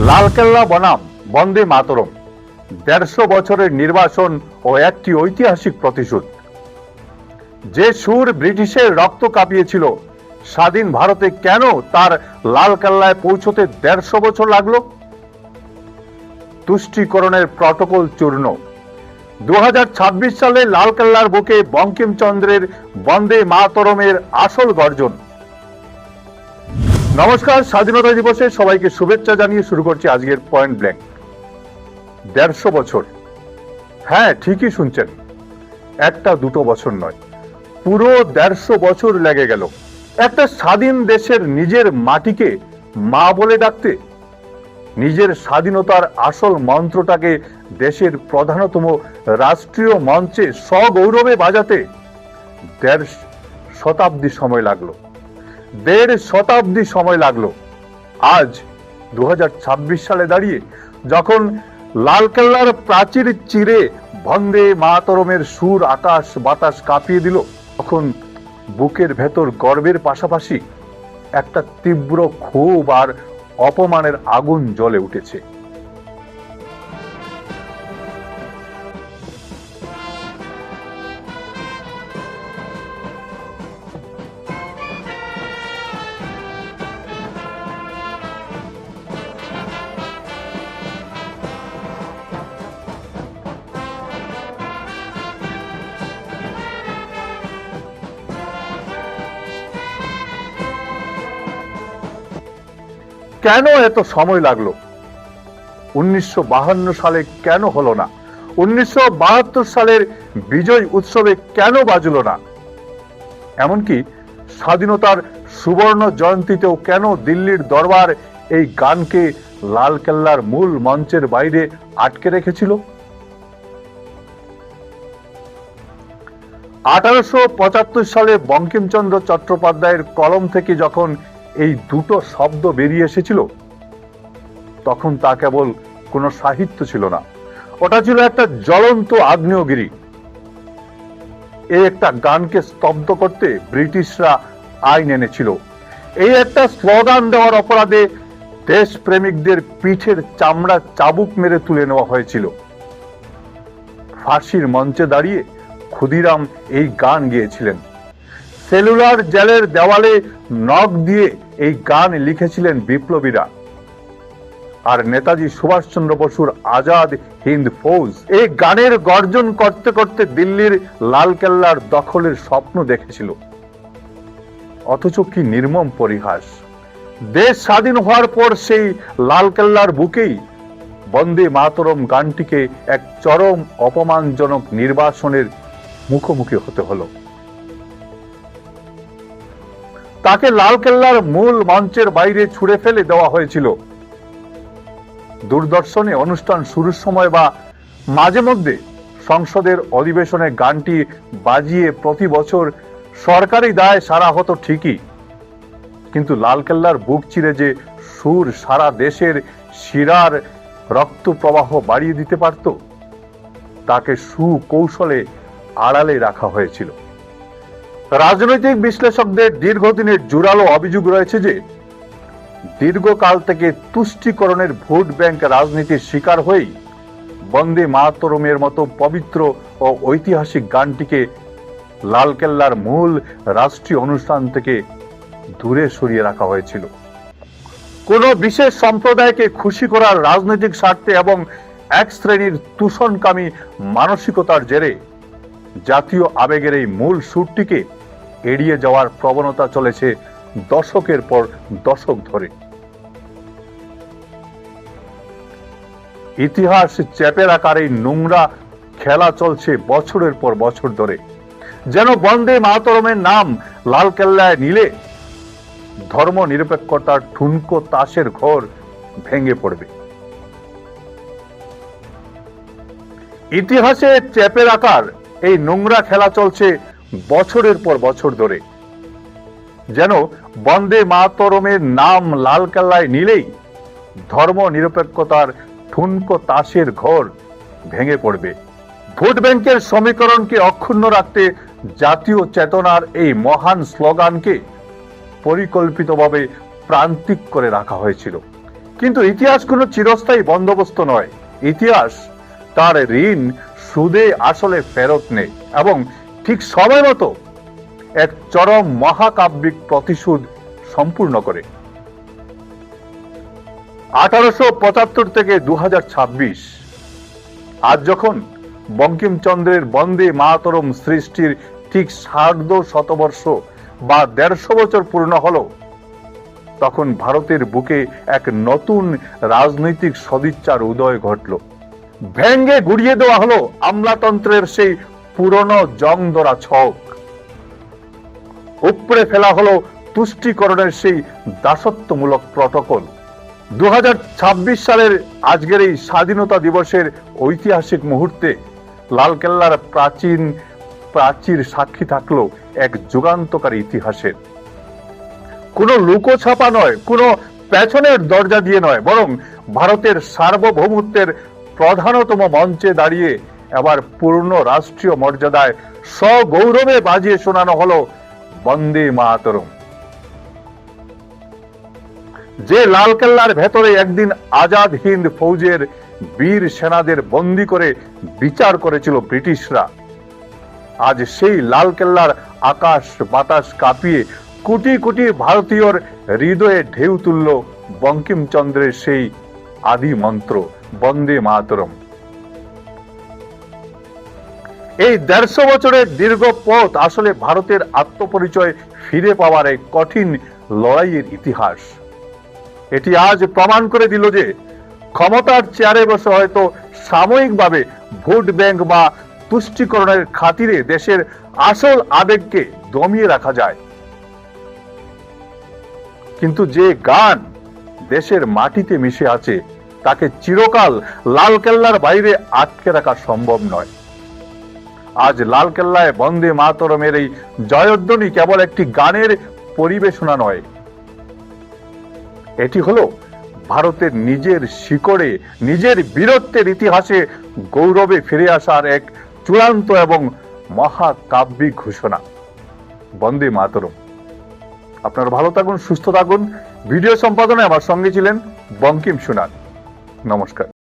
লালকেল্লা বনাম বন্দে মাতরম ১৫০ বছরের নির্বাসন ও একটি ঐতিহাসিক প্রতিশোধ। যে সুর ব্রিটিশের রক্ত কাঁপিয়েছিল, স্বাধীন ভারতে কেন তার লালকেল্লায় পৌঁছতে ১৫০ বছর লাগলো? তুষ্টিকরণের প্রটোকল চূর্ণ। ২০২৬ সালে লালকেল্লার বুকে বঙ্কিমচন্দ্রের বন্দে মাতরমের আসল গর্জন। নমস্কার, স্বাধীনতা দিবসে সবাইকে শুভেচ্ছা জানিয়ে শুরু করছি আজকের পয়েন্ট ব্ল্যাঙ্ক। ১৫০ বছর, হ্যাঁ ঠিকই শুনছেন, একটা দুটো বছর নয়, পুরো ১৫০ বছর লেগে গেল একটা স্বাধীন দেশের নিজের মাটিকে মা বলে ডাকতে, নিজের স্বাধীনতার আসল মন্ত্রটাকে দেশের প্রধানতম রাষ্ট্রীয় মঞ্চে সগৌরবে বাজাতে ১.৫ শতাব্দী সময় লাগলো। ১.৫ শতাব্দী সময় লাগলো। আজ ২০২৬ সালে দাঁড়িয়ে যখন লালকেল্লার প্রাচীর চিরে বন্দে মাতরমের সুর আকাশ বাতাস কাঁপিয়ে দিল, তখন বুকের ভেতর গর্বের পাশাপাশি একটা তীব্র ক্ষোভ আর অপমানের আগুন জ্বলে উঠেছে। কেন এত সময় লাগলো? ১৯৫২ সালে কেন হলো না? ১৯৭২ সালের বিজয় উৎসবে কেন বাজলো না? এমনকি স্বাধীনতার সুবর্ণ জয়ন্তীতেও কেন দিল্লির দরবার এই গানকে লালকেল্লার মূল মঞ্চের বাইরে আটকে রেখেছিল? ১৮৭৫ সালে বঙ্কিমচন্দ্র চট্টোপাধ্যায়ের কলম থেকে যখন এই দুটো শব্দ বেরিয়ে এসেছিল, তখন তা কেবল কোনো সাহিত্য ছিল না, ওটা ছিল একটা জ্বলন্ত আগ্নেয়গিরি। এই একটা গানকে স্তব্ধ করতে ব্রিটিশরা আইন এনেছিল। এই একটা স্লোগান দেওয়ার অপরাধে দেশপ্রেমিকদের পিঠের চামড়া চাবুক মেরে তুলে নেওয়া হয়েছিল। ফাঁসির মঞ্চে দাঁড়িয়ে ক্ষুদিরাম এই গান গেয়েছিলেন। সেলুলার জেলের দেওয়ালে নখ দিয়ে এই গান লিখেছিলেন বিপ্লবীরা। আর নেতাজি সুভাষচন্দ্র বসুর আজাদ হিন্দ ফৌজ এই গানের গর্জন করতে করতে দিল্লির লালকেল্লার দখলের স্বপ্ন দেখেছিল। অথচ কি নির্মম পরিহাস! দেশ স্বাধীন হওয়ার পর সেই লালকেল্লার বুকেই বন্দে মাতরম গানটিকে এক চরম অপমানজনক নির্বাসনের মুখোমুখি হতে হলো। তাকে লালকেল্লার মূল মঞ্চের বাইরে ছুড়ে ফেলে দেওয়া হয়েছিল। দূরদর্শনে অনুষ্ঠান শুরুর সময় বা মাঝে মধ্যে সংসদের অধিবেশনে গানটি বাজিয়ে প্রতি বছর সরকারি দায় সারা হতো ঠিকই, কিন্তু লালকেল্লার বুক চিরে যে সুর সারা দেশের শিরার রক্ত প্রবাহ বাড়িয়ে দিতে পারত, তাকে সুকৌশলে আড়ালে রাখা হয়েছিল। রাজনৈতিক বিশ্লেষকদের দীর্ঘদিনের জোরালো অভিযোগ রয়েছে যে দীর্ঘকাল থেকে তুষ্টিকরণের ভোট ব্যাংক রাজনীতির শিকার হয়েই বন্দে মাতরমের মতো পবিত্র ও ঐতিহাসিক গানটিকে লালকেল্লার মূল রাষ্ট্রীয় অনুষ্ঠান থেকে দূরে সরিয়ে রাখা হয়েছিল। কোন বিশেষ সম্প্রদায়কে খুশি করার রাজনৈতিক স্বার্থে এবং এক শ্রেণীর তুষণকামী মানসিকতার জেরে জাতীয় আবেগের এই মূল সুরটিকে এড়িয়ে যাওয়ার প্রবণতা চলেছে দশকের পর দশক ধরে। ইতিহাস চেপে রাখার এই নোংরা খেলা চলছে বছরের পর বছর ধরে। যেন বন্দে মাতরমের নাম লালকেল্লায় নিলে ধর্ম নিরপেক্ষতার ঠুনকো তাসের ঘর ভেঙে পড়বে। ইতিহাসে চেপে রাখার এই নোংরা খেলা চলছে বছরের পর বছর ধরে। যেন বন্দে মাতরমের নাম লালকেল্লায় নিলেই ধর্ম নিরপেক্ষতার ঠুনকো তাসের ঘর ভেঙে পড়বে। ভোট ব্যাংকের সমীকরণকে অক্ষুণ্ণ রাখতে জাতীয় চেতনার এই মহান স্লোগানকে পরিকল্পিতভাবে প্রান্তিক করে রাখা হয়েছিল। কিন্তু ইতিহাস কোনো চিরস্থায়ী বন্দোবস্ত নয়। ইতিহাস তার ঋণ সুদে আসলে ফেরত নেয় এবং ঠিক সময় মতো এক চরম মহাকাব্যিক প্রতিশোধ সম্পূর্ণ করে। 1875 থেকে 2026, আজ যখন বঙ্কিমচন্দ্রের বন্দে মাতরম সৃষ্টির ঠিক 150 বা 150 বছর পূর্ণ হলো, তখন ভারতের বুকে এক নতুন রাজনৈতিক সদিচ্ছার উদয় ঘটল। ভেঙ্গে গুড়িয়ে দেওয়া হলো আমলাতন্ত্রের সেই পুরনো জং ধরা ছক, উপড়ে ফেলা হলো তুষ্টিকরণের সেই দাসত্বমূলক প্রটোকল। 2026 সালের আজকের এই স্বাধীনতা দিবসের ঐতিহাসিক মুহূর্তে লালকেল্লার প্রাচীর সাক্ষী থাকলো এক যুগান্তকারী ইতিহাসের। কোনো লুকোছাপা নয়, কোনো পেছনের দরজা দিয়ে নয়, বরং ভারতের সার্বভৌমত্বের প্রধানতম মঞ্চে দাঁড়িয়ে এবার পূর্ণ রাষ্ট্রীয় মর্যাদায় সগৌরবে বাজিয়ে শোনানো হলো বন্দে মাতরম। যে লালকেল্লার ভেতরে একদিন আজাদ হিন্দ ফৌজের বীর সেনাদের বন্দী করে বিচার করেছিল ব্রিটিশরা, আজ সেই লালকেল্লার আকাশ বাতাস কাঁপিয়ে কোটি কোটি ভারতীয়র হৃদয়ে ঢেউ তুলল বঙ্কিমচন্দ্রের সেই আদি মন্ত্র বন্দে মাতরম। এই 150 বছরের দীর্ঘ পথ আসলে ভারতের আত্মপরিচয় ফিরে পাওয়ার এক কঠিন লড়াইয়ের ইতিহাস। এটি আজ প্রমাণ করে দিল যে ক্ষমতার চেয়ারে বসে হয়তো সাময়িকভাবে ভোট ব্যাংক বা তুষ্টিকরণের খাতিরে দেশের আসল আবেগকে দমিয়ে রাখা যায়, কিন্তু যে গান দেশের মাটিতে মিশে আছে তাকে চিরকাল লালকেল্লার বাইরে আটকে রাখা সম্ভব নয়। আজ লালকেল্লায় বন্দে মাতরমের এই জয়ধ্বনি কেবল একটি গানের পরিবেশনা নয়, এটি হলো ভারতের নিজের শিকড়ে, নিজের বীরত্বের ইতিহাসে গৌরবে ফিরে আসার এক চূড়ান্ত এবং মহাকাব্যিক ঘোষণা। বন্দে মাতরম। আপনারা ভালো থাকুন, সুস্থ থাকুন। ভিডিও সম্পাদনায় আমার সঙ্গে ছিলেন বঙ্কিম সোনার। নমস্কার।